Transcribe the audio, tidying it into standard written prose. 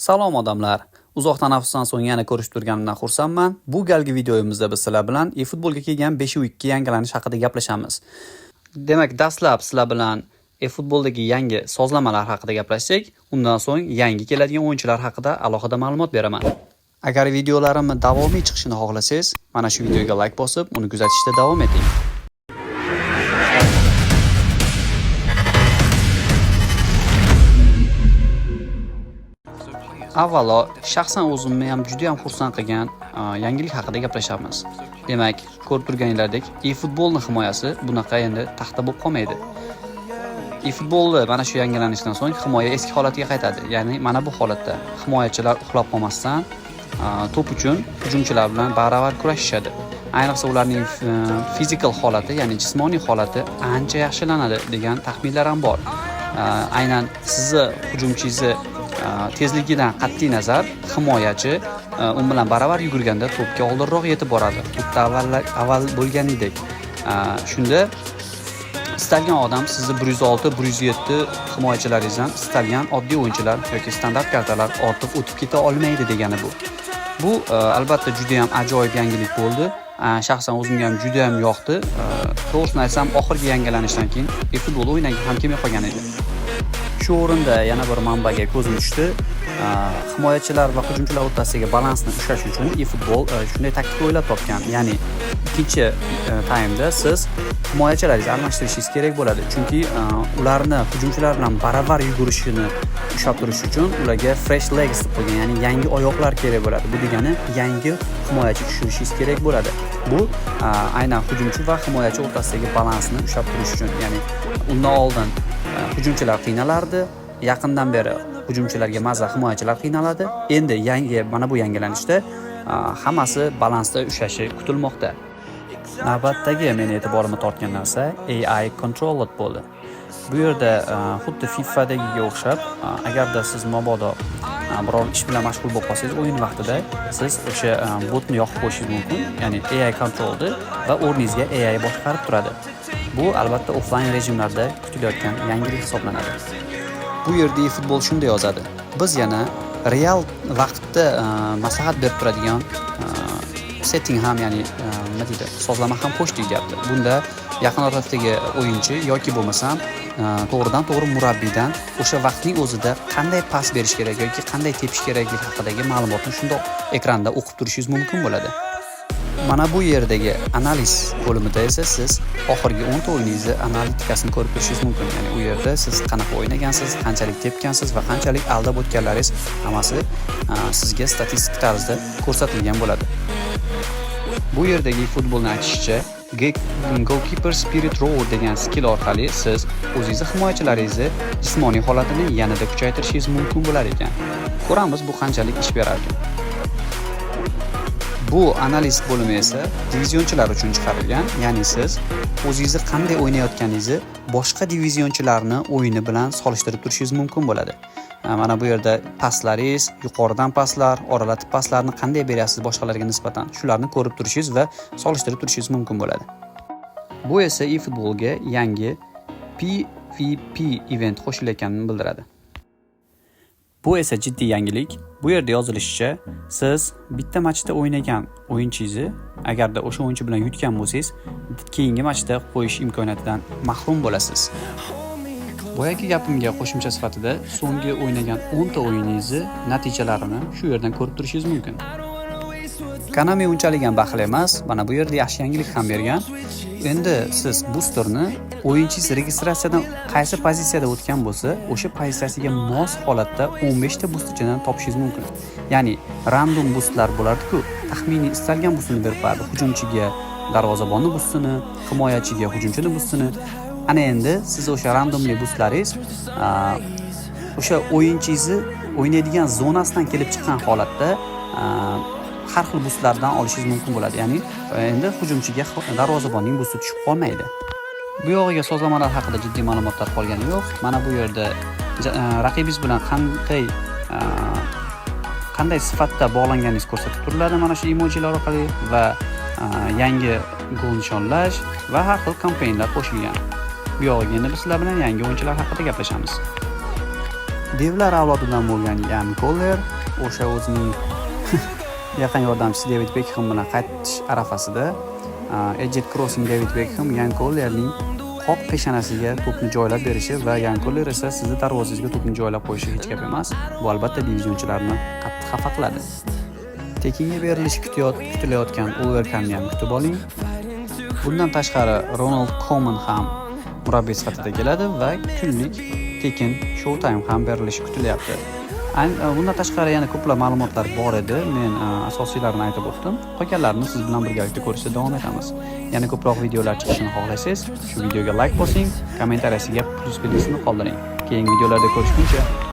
Salom odamlar. Uzoqdan afsusdan so'ng yana ko'rishib turganimdan xursandman. Bu galgi videomizda biz sizlar bilan eFootballga kelgan 5.2 yangilanish haqida gaplashamiz. Demak, dastlab sizlar bilan eFootballdagi yangi sozlamalar haqida gaplashsak, undan so'ng yangi keladigan o'yinchilar haqida alohida ma'lumot beraman. Agar videolarimni davomiy chiqishini xohlasangiz, mana shu videoga like bosib, uni kuzatishda davom eting. Avvalo, shaxsan o'zimni ham juda ham xursand qilgan yangilik haqida gaplashamiz. Demak, ko'rib turganinglardek, eFootballning himoyasi bunaqa endi taxta bo'lib qolmaydi. eFootballni mana shu yangilanishdan so'ng himoya eski holatiga qaytadi. Ya'ni mana bu holatda himoyachilar uxlab qolmasdan to'p uchun hujumchilar bilan baravar kurashishadi. Ayniqsa ularning fizikal holati, ya'ni jismoniy holati ancha yaxshilanadi degan taxminlar ham bor. Aynan sizni hujumchingizni tezligidan qat'iy nazar himoyachi u bilan baravar yugurganda to'pga oldinroq yetib boradi. Xuddi avval bo'lganidek. Shunda istalgan odam sizni 106, 107 himoyachilaringizdan istalgan oddiy o'yinchilar yoki standart kartalar ortib o'tib keta olmaydi degani bu. Bu albatta juda ham ajoyib yangilik bo'ldi. Shaxsan o'zimga ham juda ham yoqdi. To'g'risini aytsam, oxirgi yangilanishdan keyin eFootball o'ynaga ham kelmay qolgan edi. Shu o'rinda yana bir manbaga ko'zim tushdi. Himoyachilar va hujumchilar o'rtasidagi balansni ushlash uchun eFootball shunday taktika o'ylab topgan. Ya'ni ikkinchi taymda siz himoyachilaringizni almashtirishingiz kerak bo'ladi. Chunki ularni hujumchilar bilan baravar yugurishini ushlab turish uchun ularga fresh legs deb qo'ygan, ya'ni yangi oyoqlar kerak bo'ladi. Bu degani yangi himoyachi tushirishingiz kerak bo'ladi. Bu aynan hujumchi va himoyachi o'rtasidagi balansni ushlab turish uchun, ya'ni undan oldin hujumchilar qiynalardi, yaqindan beri hujumchilarga maza himoyachilar qiynaladi. Endi mana bu yangilanishda hammasi balansda ushlashi kutilmoqda. Navbatdagi meni e'tiborimni tortgan narsa AI controller bo'ldi. Bu yerda xuddi FIFAdagiga o'xshab, agarda siz mabodo biror ish bilan mashg'ul bo'lib qolsangiz, o'yin vaqtida siz o'sha botni yoqib qo'yishingiz mumkin. Ya'ni AI controlni va o'rningizga AI boshqarib turadi. Bu albatta offline rejimlarda kutilayotgan yangilik hisoblanadi. Bu yerda eFootball shunday yozadi. Biz yana real vaqtda maslahat berib turadigan setting ham, ya'ni nima deydi, sozlama ham qo'shdik deyapti. Bunda yaqin atrofdagi o'yinchi yoki bo'lmasam to'g'ridan to'g'ri murabbiydan o'sha vaqtning o'zida qanday pas berish kerak yoki qanday tepish kerakligi haqidagi ma'lumotni shundoq ekranda o'qib turishingiz mumkin bo'ladi. Mana bu yerdagi analiz bo'limida esa siz oxirgi 10 ta o'yiningizni analitikasini ko'rib turishingiz mumkin. Ya'ni u yerda siz qanaqa o'ynagansiz, qanchalik tepgansiz va qanchalik aldab o'tganlaringiz hammasi sizga statistik tarzda ko'rsatilgan bo'ladi. Bu yerdagi futbolni aytishicha, Goalkeeper Spirit Row degan skill orqali siz o'zingiz himoyachilaringizni jismoniy holatini yanada kuchaytirishingiz mumkin bo'lar ekan. Ko'ramiz bu qanchalik ish berar ekan. Bu analiz bo'limi esa divizionchilar uchun chiqarilgan, ya'ni siz o'zingizni qanday o'ynayotganingizni boshqa divizionchilarning o'yini bilan solishtirib turishingiz mumkin bo'ladi. Mana bu yerda paslaringiz, yuqoridan paslar, oralatib paslarni qanday berasiz boshqalarga nisbatan, shularni ko'rib turishingiz va solishtirib turishingiz mumkin bo'ladi. Bu esa eFootballga yangi PvP event qo'shilayotganini bildiradi. Bu esa jiddiy yangilik. Bu yerda yozilishicha, siz bitta matchda o'ynagan o'yinchingizni agarda o'sha o'yinchi bilan yutgan bo'lsangiz, keyingi matchda qo'yish imkoniyatidan mahrum bo'lasiz. Boyagi gapimga qo'shimcha sifatida so'nggi o'ynagan 10 ta o'yiningizni natijalarini shu yerdan ko'rib turishingiz mumkin. Konami unchalik ham baxil emas, mana bu yerda yaxshi yangilik ham bergan. Endi siz boosterni o'yinchingiz registratsiyadan qaysi pozitsiyada o'tgan bo'lsa, o'sha pozitsiyasiga mos holatda 15 ta boosterchidan topishingiz mumkin. Ya'ni random boostlar bo'lardi-ku, taxminiy istalgan boostni berib qo'yadi. Hujumchiga darvozabonni boostini, himoyachiga hujumchini boostini. Ana endi siz o'sha randomli boostlaringiz o'sha o'yinchingizni o'ynaydigan zonasidan kelib chiqqan holatda har xil boostlardan olishingiz mumkin bo'ladi. Ya'ni endi hujumchiga darvozabonning boosti tushib qolmaydi. Bu yog'iga sozlamalar haqida jiddiy ma'lumotlar qolgani yo'q. Mana bu yerda raqibingiz bilan qanday sifatda bog'langaningiz ko'rsatib turiladi mana shu emojilar orqali va yangi gol nishonlash va har xil kampanyalar qo'shilgan. Bu yog'iga endi biz sizlar bilan yangi o'yinchilar haqida gaplashamiz. devlar avlodidan bo'lgan Yan Koller o'sha o'zining yaqin yordamchisi David Beckham bilan qaytish arafasida Edget Crossing David Beckham Yan Kollerning qoq peshonasiga to'pni joylab berishi va Yan Koller esa sizni darvozangizga to'pni joylab qo'yishi hech gap emas. Bu albatta divizionchilarni qattiq xafa qiladi. Tekinga berilishi kutilayotgan Oliver Kahnni ham kutib oling. Bundan tashqari Ronald Koeman ham murabbiy sifatida keladi va kunlik tekin Showtime ham berilishi kutilyapti. Bundan tashqari yana ko'plab ma'lumotlar bor edi. Men asosiylarini aytib o'tdim. Qolganlarini siz bilan birgalikda ko'rishda davom etamiz. Yana ko'proq videolar chiqishini xohlasangiz, shu videoga like bosing, kommentariyasiga plus belgisini qoldiring. Keyingi videolarda ko'rishguncha